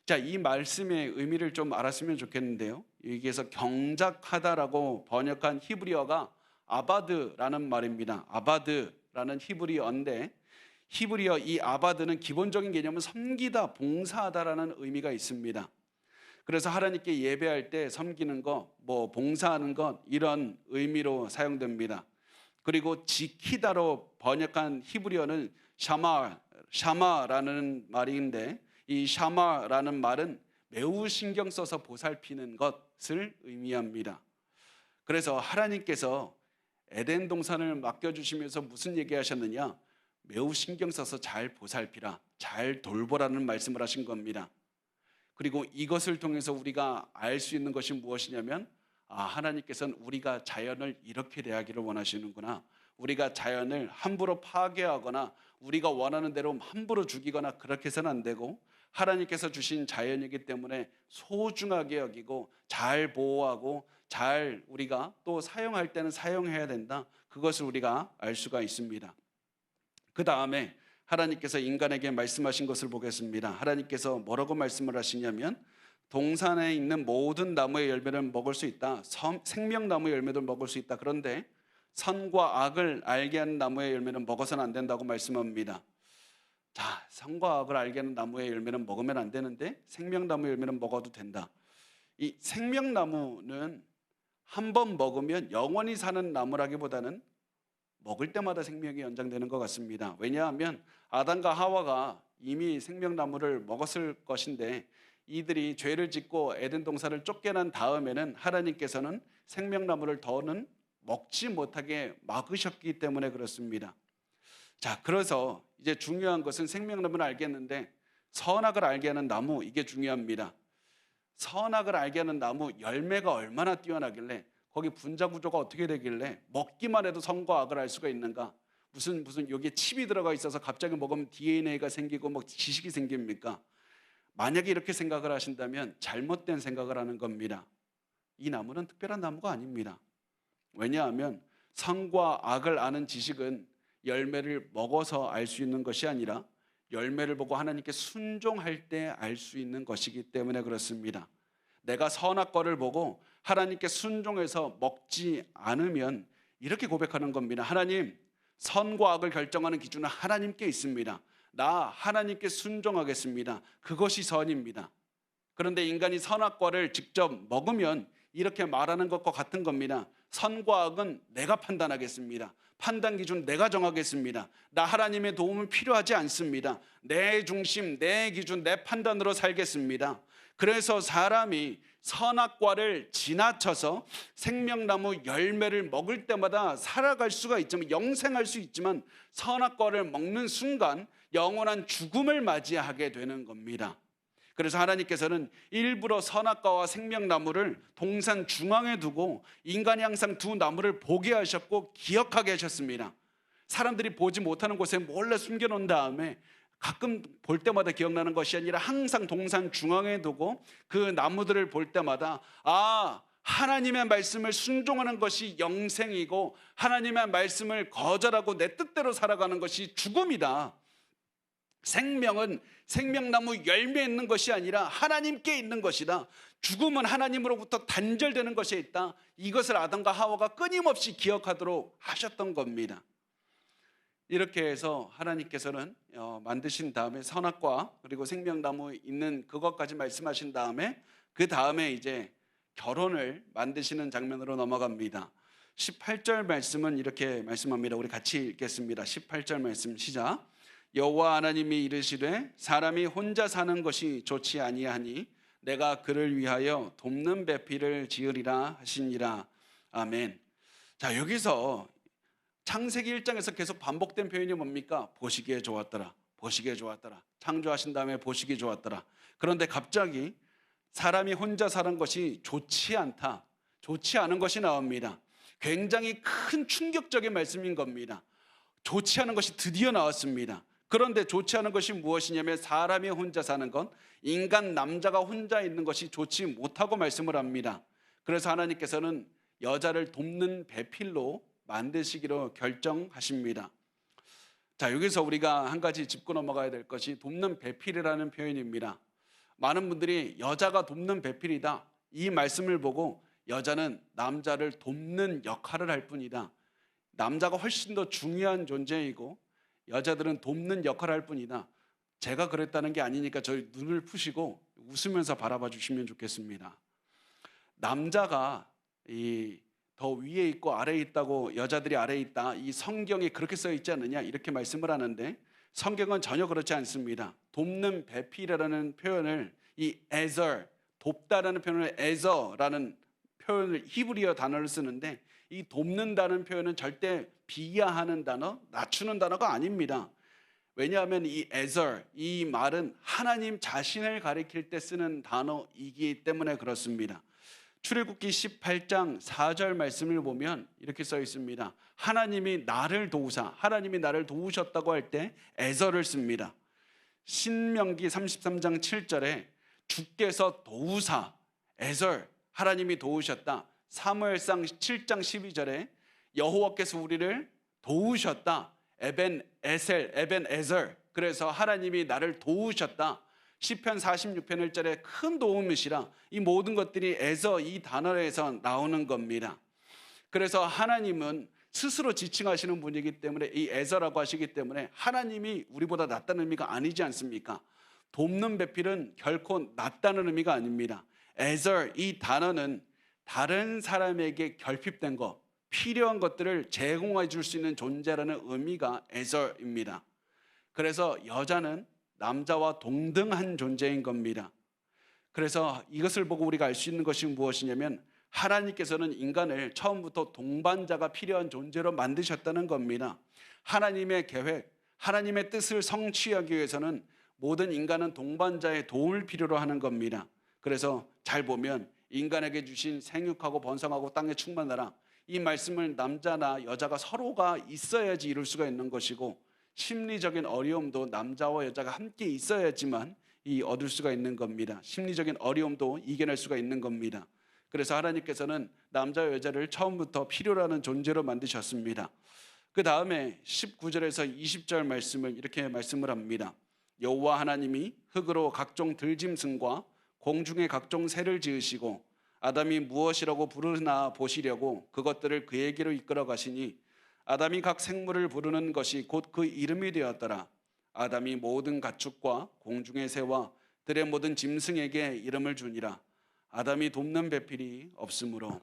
자, 이 말씀의 의미를 좀 알았으면 좋겠는데요. 여기에서 경작하다라고 번역한 히브리어가 아바드라는 말입니다. 아바드라는 히브리어인데 히브리어 이 아바드는 기본적인 개념은 섬기다, 봉사하다라는 의미가 있습니다. 그래서 하나님께 예배할 때 섬기는 것, 뭐 봉사하는 것 이런 의미로 사용됩니다. 그리고 지키다로 번역한 히브리어는 샤마라는 말인데 이 샤마라는 말은 매우 신경 써서 보살피는 것을 의미합니다. 그래서 하나님께서 에덴 동산을 맡겨주시면서 무슨 얘기하셨느냐? 매우 신경 써서 잘 보살피라, 잘 돌보라는 말씀을 하신 겁니다. 그리고 이것을 통해서 우리가 알 수 있는 것이 무엇이냐면 하나님께서는 우리가 자연을 이렇게 대하기를 원하시는구나. 우리가 자연을 함부로 파괴하거나 우리가 원하는 대로 함부로 죽이거나 그렇게 해서는 안 되고 하나님께서 주신 자연이기 때문에 소중하게 여기고 잘 보호하고 잘 우리가 또 사용할 때는 사용해야 된다. 그것을 우리가 알 수가 있습니다. 그 다음에 하나님께서 인간에게 말씀하신 것을 보겠습니다. 하나님께서 뭐라고 말씀을 하시냐면 동산에 있는 모든 나무의 열매를 먹을 수 있다. 생명나무의 열매도 먹을 수 있다. 그런데 선과 악을 알게 하는 나무의 열매는 먹어서는 안 된다고 말씀합니다. 자, 선과 악을 알게 하는 나무의 열매는 먹으면 안 되는데 생명나무의 열매는 먹어도 된다. 이 생명나무는 한 번 먹으면 영원히 사는 나무라기보다는 먹을 때마다 생명이 연장되는 것 같습니다. 왜냐하면 아담과 하와가 이미 생명나무를 먹었을 것인데 이들이 죄를 짓고 에덴 동산을 쫓겨난 다음에는 하나님께서는 생명나무를 더는 먹지 못하게 막으셨기 때문에 그렇습니다. 자, 그래서 이제 중요한 것은 생명나무는 알겠는데 선악을 알게 하는 나무, 이게 중요합니다. 선악을 알게 하는 나무 열매가 얼마나 뛰어나길래 거기 분자 구조가 어떻게 되길래 먹기만 해도 선과 악을 알 수가 있는가? 무슨 여기에 칩이 들어가 있어서 갑자기 먹으면 DNA가 생기고 뭐 지식이 생깁니까? 만약에 이렇게 생각을 하신다면 잘못된 생각을 하는 겁니다. 이 나무는 특별한 나무가 아닙니다. 왜냐하면 선과 악을 아는 지식은 열매를 먹어서 알 수 있는 것이 아니라 열매를 보고 하나님께 순종할 때 알 수 있는 것이기 때문에 그렇습니다. 내가 선악과를 보고 하나님께 순종해서 먹지 않으면 이렇게 고백하는 겁니다. 하나님, 선과 악을 결정하는 기준은 하나님께 있습니다. 나 하나님께 순종하겠습니다. 그것이 선입니다. 그런데 인간이 선악과를 직접 먹으면 이렇게 말하는 것과 같은 겁니다. 선과 악은 내가 판단하겠습니다. 판단 기준 내가 정하겠습니다. 나 하나님의 도움은 필요하지 않습니다. 내 중심, 내 기준, 내 판단으로 살겠습니다. 그래서 사람이 선악과를 지나쳐서 생명나무 열매를 먹을 때마다 살아갈 수가 있지만, 영생할 수 있지만, 선악과를 먹는 순간 영원한 죽음을 맞이하게 되는 겁니다. 그래서 하나님께서는 일부러 선악과와 생명나무를 동산 중앙에 두고 인간이 항상 두 나무를 보게 하셨고 기억하게 하셨습니다. 사람들이 보지 못하는 곳에 몰래 숨겨놓은 다음에 가끔 볼 때마다 기억나는 것이 아니라 항상 동산 중앙에 두고 그 나무들을 볼 때마다, 하나님의 말씀을 순종하는 것이 영생이고 하나님의 말씀을 거절하고 내 뜻대로 살아가는 것이 죽음이다. 생명은 생명나무 열매에 있는 것이 아니라 하나님께 있는 것이다. 죽음은 하나님으로부터 단절되는 것에 있다. 이것을 아담과 하와가 끊임없이 기억하도록 하셨던 겁니다. 이렇게 해서 하나님께서는 만드신 다음에 선악과 그리고 생명나무 있는 그것까지 말씀하신 다음에, 그 다음에 이제 결혼을 만드시는 장면으로 넘어갑니다. 18절 말씀은 이렇게 말씀합니다. 우리 같이 읽겠습니다. 18절 말씀 시작. 여호와 하나님이 이르시되 사람이 혼자 사는 것이 좋지 아니하니 내가 그를 위하여 돕는 배필을 지으리라 하시니라. 아멘. 자, 여기서 창세기 1장에서 계속 반복된 표현이 뭡니까? 보시기에 좋았더라, 보시기에 좋았더라. 창조하신 다음에 보시기에 좋았더라. 그런데 갑자기 사람이 혼자 사는 것이 좋지 않다, 좋지 않은 것이 나옵니다. 굉장히 큰 충격적인 말씀인 겁니다. 좋지 않은 것이 드디어 나왔습니다. 그런데 좋지 않은 것이 무엇이냐면, 사람이 혼자 사는 것, 인간 남자가 혼자 있는 것이 좋지 못하고 말씀을 합니다. 그래서 하나님께서는 여자를 돕는 배필로 만드시기로 결정하십니다. 자, 여기서 우리가 한 가지 짚고 넘어가야 될 것이 돕는 배필이라는 표현입니다. 많은 분들이 여자가 돕는 배필이다, 이 말씀을 보고 여자는 남자를 돕는 역할을 할 뿐이다, 남자가 훨씬 더 중요한 존재이고 여자들은 돕는 역할을 할 뿐이다, 제가 그랬다는 게 아니니까 저희 눈을 푸시고 웃으면서 바라봐 주시면 좋겠습니다. 남자가 더 위에 있고 아래에 있다고, 여자들이 아래에 있다, 이 성경에 그렇게 써 있지 않느냐, 이렇게 말씀을 하는데 성경은 전혀 그렇지 않습니다. 돕는 배필이라는 표현을, 이 에저, 돕다라는 표현을 에저라는 표현을, 히브리어 단어를 쓰는데, 이 돕는다는 표현은 절대 비하하는 단어, 낮추는 단어가 아닙니다. 왜냐하면 이 에저, 이 말은 하나님 자신을 가리킬 때 쓰는 단어이기 때문에 그렇습니다. 출애굽기 18장 4절 말씀을 보면 이렇게 써 있습니다. 하나님이 나를 도우사, 하나님이 나를 도우셨다고 할 때 에저를 씁니다. 신명기 33장 7절에 주께서 도우사, 에저, 하나님이 도우셨다. 사무엘상 7장 12절에 여호와께서 우리를 도우셨다. 에벤 에셀, 에벤 에저, 그래서 하나님이 나를 도우셨다. 시편 46편 1절에 큰 도움이시라. 이 모든 것들이 에저, 이 단어에서 나오는 겁니다. 그래서 하나님은 스스로 지칭하시는 분이기 때문에 이 에저라고 하시기 때문에 하나님이 우리보다 낫다는 의미가 아니지 않습니까? 돕는 배필은 결코 낫다는 의미가 아닙니다. 에저, 이 단어는 다른 사람에게 결핍된 것, 필요한 것들을 제공해 줄 수 있는 존재라는 의미가 에저입니다. 그래서 여자는 남자와 동등한 존재인 겁니다. 그래서 이것을 보고 우리가 알 수 있는 것이 무엇이냐면, 하나님께서는 인간을 처음부터 동반자가 필요한 존재로 만드셨다는 겁니다. 하나님의 계획, 하나님의 뜻을 성취하기 위해서는 모든 인간은 동반자의 도움을 필요로 하는 겁니다. 그래서 잘 보면 인간에게 주신 생육하고 번성하고 땅에 충만하라, 이 말씀을 남자나 여자가 서로가 있어야지 이룰 수가 있는 것이고, 심리적인 어려움도 남자와 여자가 함께 있어야지만 얻을 수가 있는 겁니다. 심리적인 어려움도 이겨낼 수가 있는 겁니다. 그래서 하나님께서는 남자와 여자를 처음부터 필요로 하는 존재로 만드셨습니다. 그 다음에 19절에서 20절 말씀을 이렇게 말씀을 합니다. 여호와 하나님이 흙으로 각종 들짐승과 공중의 각종 새를 지으시고 아담이 무엇이라고 부르나 보시려고 그것들을 그에게로 이끌어 가시니, 아담이 각 생물을 부르는 것이 곧 그 이름이 되었더라. 아담이 모든 가축과 공중의 새와 들의 모든 짐승에게 이름을 주니라. 아담이 돕는 배필이 없으므로.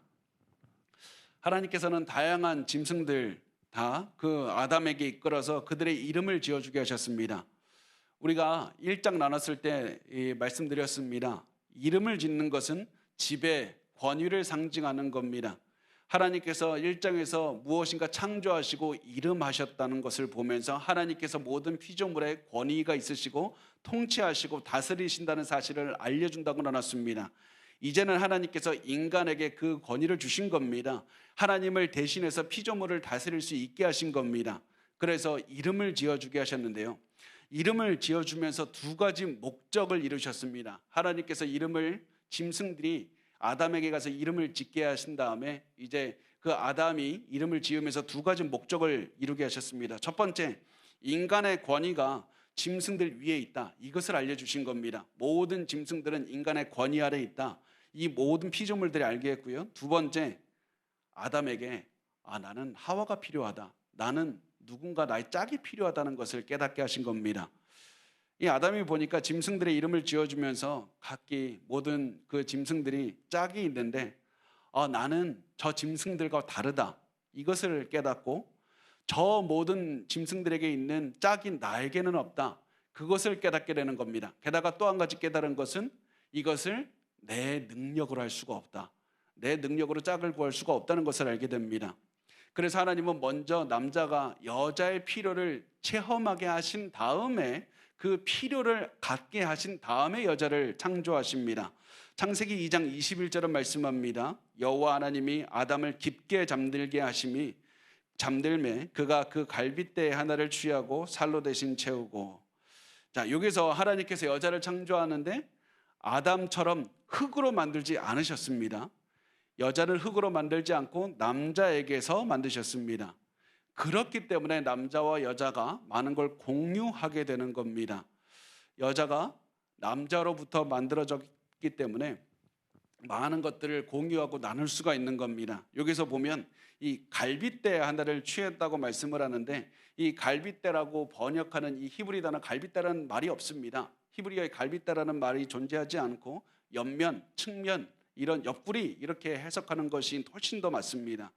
하나님께서는 다양한 짐승들, 다 그 아담에게 이끌어서 그들의 이름을 지어주게 하셨습니다. 우리가 1장 나눴을 때 말씀드렸습니다. 이름을 짓는 것은 지배, 권위를 상징하는 겁니다. 하나님께서 1장에서 무엇인가 창조하시고 이름하셨다는 것을 보면서 하나님께서 모든 피조물에 권위가 있으시고 통치하시고 다스리신다는 사실을 알려준다고 나눴습니다. 이제는 하나님께서 인간에게 그 권위를 주신 겁니다. 하나님을 대신해서 피조물을 다스릴 수 있게 하신 겁니다. 그래서 이름을 지어주게 하셨는데요. 이름을 지어주면서 두 가지 목적을 이루셨습니다. 하나님께서 이름을 짐승들이 아담에게 가서 이름을 짓게 하신 다음에 이제 그 아담이 이름을 지으면서 두 가지 목적을 이루게 하셨습니다. 첫 번째, 인간의 권위가 짐승들 위에 있다. 이것을 알려주신 겁니다. 모든 짐승들은 인간의 권위 아래 있다. 이 모든 피조물들이 알게 했고요. 두 번째, 아담에게 나는 하와가 필요하다. 나는 누군가 나의 짝이 필요하다는 것을 깨닫게 하신 겁니다. 이 아담이 보니까 짐승들의 이름을 지어주면서 각기 모든 그 짐승들이 짝이 있는데 나는 저 짐승들과 다르다. 이것을 깨닫고 저 모든 짐승들에게 있는 짝이 나에게는 없다. 그것을 깨닫게 되는 겁니다. 게다가 또 한 가지 깨달은 것은 이것을 내 능력으로 할 수가 없다. 내 능력으로 짝을 구할 수가 없다는 것을 알게 됩니다. 그래서 하나님은 먼저 남자가 여자의 필요를 체험하게 하신 다음에 그 필요를 갖게 하신 다음에 여자를 창조하십니다. 창세기 2장 21절은 말씀합니다. 여호와 하나님이 아담을 깊게 잠들게 하심이 잠들매 그가 그 갈빗대 하나를 취하고 살로 대신 채우고. 자, 여기서 하나님께서 여자를 창조하는데 아담처럼 흙으로 만들지 않으셨습니다. 여자를 흙으로 만들지 않고 남자에게서 만드셨습니다. 그렇기 때문에 남자와 여자가 많은 걸 공유하게 되는 겁니다. 여자가 남자로부터 만들어졌기 때문에 많은 것들을 공유하고 나눌 수가 있는 겁니다. 여기서 보면 이 갈빗대 하나를 취했다고 말씀을 하는데 이 갈빗대라고 번역하는 이 히브리 단어 갈빗대라는 말이 없습니다. 히브리어의 갈빗대라는 말이 존재하지 않고 옆면, 측면, 이런 옆구리 이렇게 해석하는 것이 훨씬 더 맞습니다.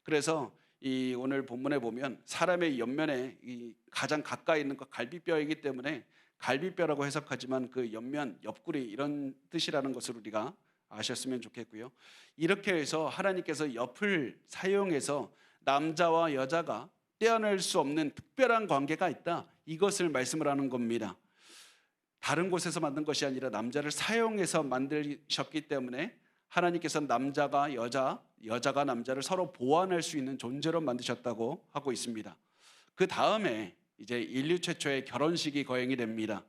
그래서 이 오늘 본문에 보면 사람의 옆면에 이 가장 가까이 있는 것 갈비뼈이기 때문에 갈비뼈라고 해석하지만 그 옆면, 옆구리 이런 뜻이라는 것을 우리가 아셨으면 좋겠고요. 이렇게 해서 하나님께서 옆을 사용해서 남자와 여자가 떼어낼 수 없는 특별한 관계가 있다. 이것을 말씀을 하는 겁니다. 다른 곳에서 만든 것이 아니라 남자를 사용해서 만드셨기 때문에 하나님께서 남자가 여자, 여자가 남자를 서로 보완할 수 있는 존재로 만드셨다고 하고 있습니다. 그 다음에 이제 인류 최초의 결혼식이 거행이 됩니다.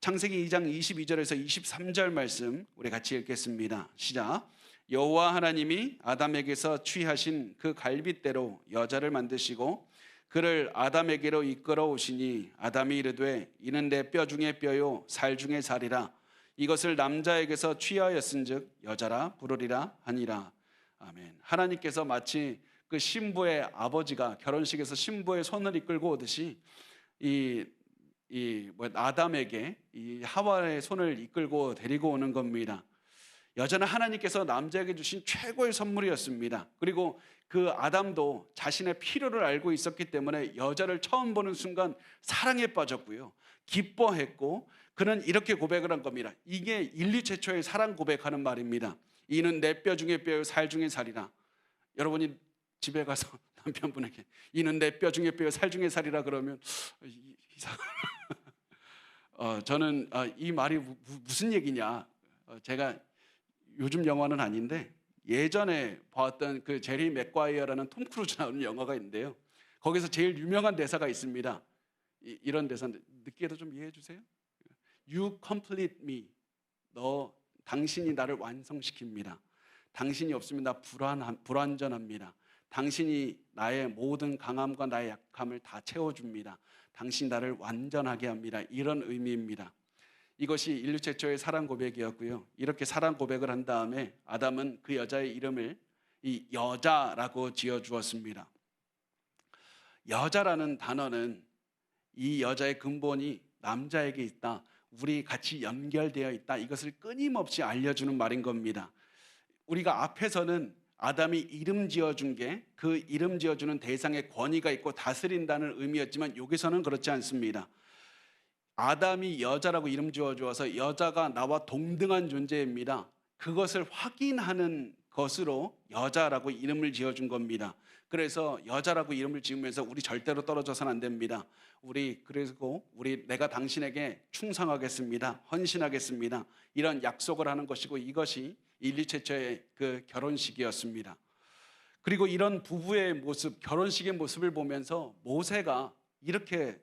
창세기 2장 22절에서 23절 말씀 우리 같이 읽겠습니다. 시작. 여호와 하나님이 아담에게서 취하신 그 갈빗대로 여자를 만드시고 그를 아담에게로 이끌어 오시니 아담이 이르되 이는 내 뼈 중에 뼈요 살 중에 살이라 이것을 남자에게서 취하였은즉 여자라 부르리라 하니라. 아멘. 하나님께서 마치 그 신부의 아버지가 결혼식에서 신부의 손을 이끌고 오듯이 아담에게 이 하와의 손을 이끌고 데리고 오는 겁니다. 여자는 하나님께서 남자에게 주신 최고의 선물이었습니다. 그리고 그 아담도 자신의 필요를 알고 있었기 때문에 여자를 처음 보는 순간 사랑에 빠졌고요. 기뻐했고 그는 이렇게 고백을 한 겁니다. 이게 인류 최초의 사랑 고백하는 말입니다. 이는 내 뼈 중에 뼈요 살 중에 살이라. 여러분이 집에 가서 남편분에게 이는 내 뼈 중에 뼈요 살 중에 살이라 그러면 이상. 저는 이 말이 무슨 얘기냐. 제가 요즘 영화는 아닌데 예전에 봤던 그 제리 맥과이어라는 톰 크루즈 나오는 영화가 있는데요. 거기서 제일 유명한 대사가 있습니다. 이런 대사인데 늦게도 좀 이해해 주세요. You complete me. 당신이 나를 완성시킵니다. 당신이 없으면 나 불완전합니다. 당신이 나의 모든 강함과 나의 약함을 다 채워줍니다. 당신이 나를 완전하게 합니다. 이런 의미입니다. 이것이 인류 최초의 사랑 고백이었고요. 이렇게 사랑 고백을 한 다음에 아담은 그 여자의 이름을 이 여자라고 지어 주었습니다. 여자라는 단어는 이 여자의 근본이 남자에게 있다. 우리 같이 연결되어 있다. 이것을 끊임없이 알려주는 말인 겁니다. 우리가 앞에서는 아담이 이름 지어준 게 그 이름 지어주는 대상에 권위가 있고 다스린다는 의미였지만 여기서는 그렇지 않습니다. 아담이 여자라고 이름 지어주어서 여자가 나와 동등한 존재입니다. 그것을 확인하는 것으로 여자라고 이름을 지어준 겁니다. 그래서 여자라고 이름을 지으면서 우리 절대로 떨어져서는 안 됩니다. 그리고 내가 당신에게 충성하겠습니다. 헌신하겠습니다. 이런 약속을 하는 것이고 이것이 인류 최초의 그 결혼식이었습니다. 그리고 이런 부부의 모습, 결혼식의 모습을 보면서 모세가 이렇게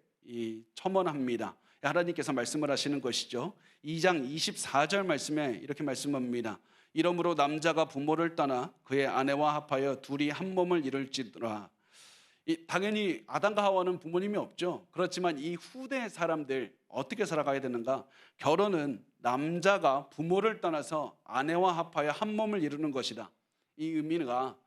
첨언합니다. 하나님께서 말씀을 하시는 것이죠. 2장 24절 말씀에 이렇게 말씀합니다. 이러므로 남자가 부모를 떠나 그의 아내와 합하여 둘이 한 몸을 이룰지라. 당연히 아담과 하와는 부모님이 없죠. 그렇지만 이 후대 사람들 어떻게 살아가야 되는가? 결혼은 남자가 부모를 떠나서 아내와 합하여 한 몸을 이루는 것이다. 이 의미가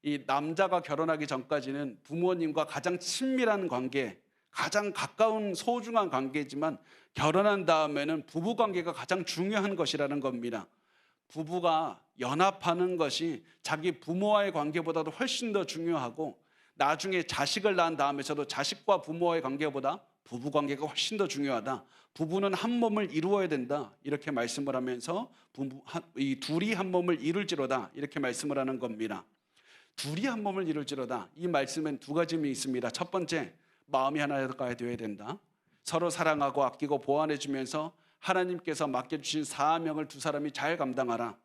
이 남자가 결혼하기 전까지는 부모님과 가장 친밀한 관계, 가장 가까운 소중한 관계지만 결혼한 다음에는 부부 관계가 가장 중요한 것이라는 겁니다. 부부가 연합하는 것이 자기 부모와의 관계보다도 훨씬 더 중요하고 나중에 자식을 낳은 다음에서도 자식과 부모와의 관계보다 부부 관계가 훨씬 더 중요하다. 부부는 한 몸을 이루어야 된다. 이렇게 말씀을 하면서 이 둘이 한 몸을 이룰지로다. 이렇게 말씀을 하는 겁니다. 둘이 한 몸을 이룰지로다. 이 말씀엔 두 가지 의미 있습니다. 첫 번째, 마음이 하나가 되어야 된다. 서로 사랑하고 아끼고 보완해 주면서 하나님께서 맡겨주신 사명을 두 사람이 잘 감당하라.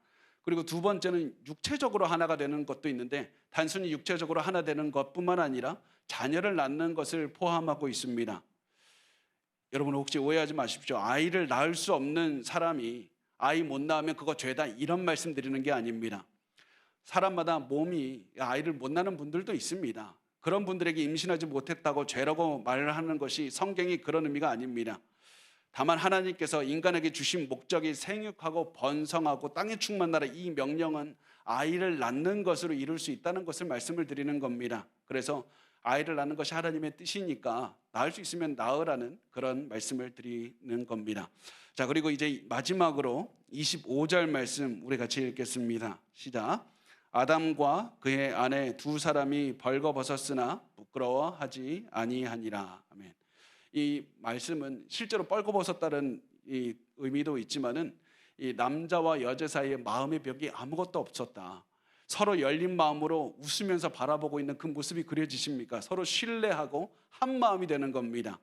그리고 두 번째는 육체적으로 하나가 되는 것도 있는데 단순히 육체적으로 하나 되는 것뿐만 아니라 자녀를 낳는 것을 포함하고 있습니다. 여러분 혹시 오해하지 마십시오. 아이를 낳을 수 없는 사람이 아이 못 낳으면 그거 죄다 이런 말씀 드리는 게 아닙니다. 사람마다 몸이 아이를 못 낳는 분들도 있습니다. 그런 분들에게 임신하지 못했다고 죄라고 말을 하는 것이 성경이 그런 의미가 아닙니다. 다만 하나님께서 인간에게 주신 목적이 생육하고 번성하고 땅에 충만하라, 이 명령은 아이를 낳는 것으로 이룰 수 있다는 것을 말씀을 드리는 겁니다. 그래서 아이를 낳는 것이 하나님의 뜻이니까 낳을 수 있으면 낳으라는 그런 말씀을 드리는 겁니다. 자, 그리고 이제 마지막으로 25절 말씀 우리 같이 읽겠습니다. 시작. 아담과 그의 아내 두 사람이 벌거벗었으나 부끄러워하지 아니하니라. 아멘. 이 말씀은 실제로 벌거벗었다는 이 의미도 있지만은 이 남자와 여자 사이에 마음의 벽이 아무것도 없었다. 서로 열린 마음으로 웃으면서 바라보고 있는 그 모습이 그려지십니까? 서로 신뢰하고 한 마음이 되는 겁니다.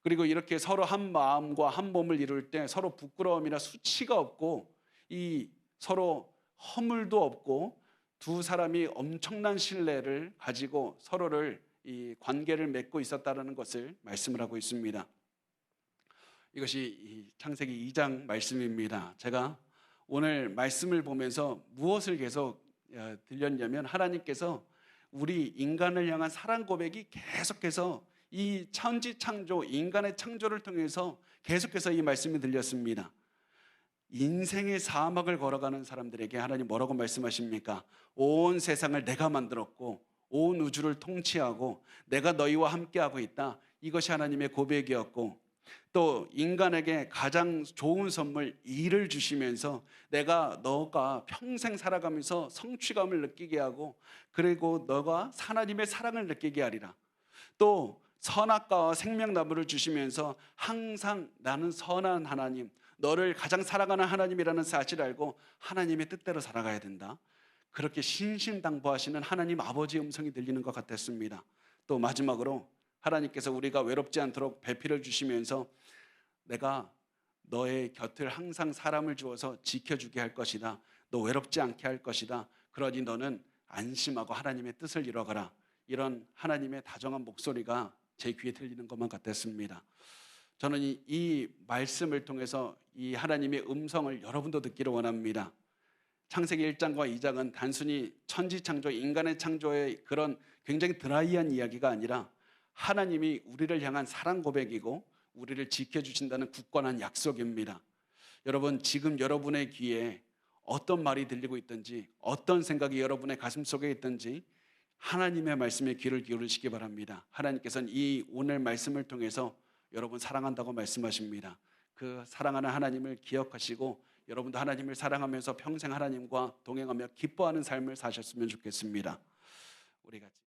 그리고 이렇게 서로 한 마음과 한 몸을 이룰 때 서로 부끄러움이나 수치가 없고 이 서로 허물도 없고 두 사람이 엄청난 신뢰를 가지고 서로를 이 관계를 맺고 있었다는 것을 말씀을 하고 있습니다. 이것이 이 창세기 2장 말씀입니다. 제가 오늘 말씀을 보면서 무엇을 계속 들렸냐면 하나님께서 우리 인간을 향한 사랑 고백이 계속해서 이 천지 창조, 인간의 창조를 통해서 계속해서 이 말씀이 들렸습니다. 인생의 사막을 걸어가는 사람들에게 하나님 뭐라고 말씀하십니까? 온 세상을 내가 만들었고 온 우주를 통치하고 내가 너희와 함께하고 있다. 이것이 하나님의 고백이었고 또 인간에게 가장 좋은 선물 일을 주시면서 너가 평생 살아가면서 성취감을 느끼게 하고 그리고 너가 하나님의 사랑을 느끼게 하리라. 또 선악과와 생명나무를 주시면서 항상 나는 선한 하나님, 너를 가장 사랑하는 하나님이라는 사실을 알고 하나님의 뜻대로 살아가야 된다. 그렇게 신신당부하시는 하나님 아버지의 음성이 들리는 것 같았습니다. 또 마지막으로 하나님께서 우리가 외롭지 않도록 배필을 주시면서 내가 너의 곁을 항상 사람을 주어서 지켜주게 할 것이다. 너 외롭지 않게 할 것이다. 그러니 너는 안심하고 하나님의 뜻을 이뤄가라. 이런 하나님의 다정한 목소리가 제 귀에 들리는 것만 같았습니다. 저는 이 말씀을 통해서 이 하나님의 음성을 여러분도 듣기를 원합니다. 창세기 1장과 2장은 단순히 천지창조, 인간의 창조의 그런 굉장히 드라이한 이야기가 아니라 하나님이 우리를 향한 사랑 고백이고 우리를 지켜주신다는 굳건한 약속입니다. 여러분, 지금 여러분의 귀에 어떤 말이 들리고 있든지 어떤 생각이 여러분의 가슴 속에 있든지 하나님의 말씀에 귀를 기울이시기 바랍니다. 하나님께서는 이 오늘 말씀을 통해서 여러분 사랑한다고 말씀하십니다. 그 사랑하는 하나님을 기억하시고 여러분도 하나님을 사랑하면서 평생 하나님과 동행하며 기뻐하는 삶을 사셨으면 좋겠습니다. 우리 같이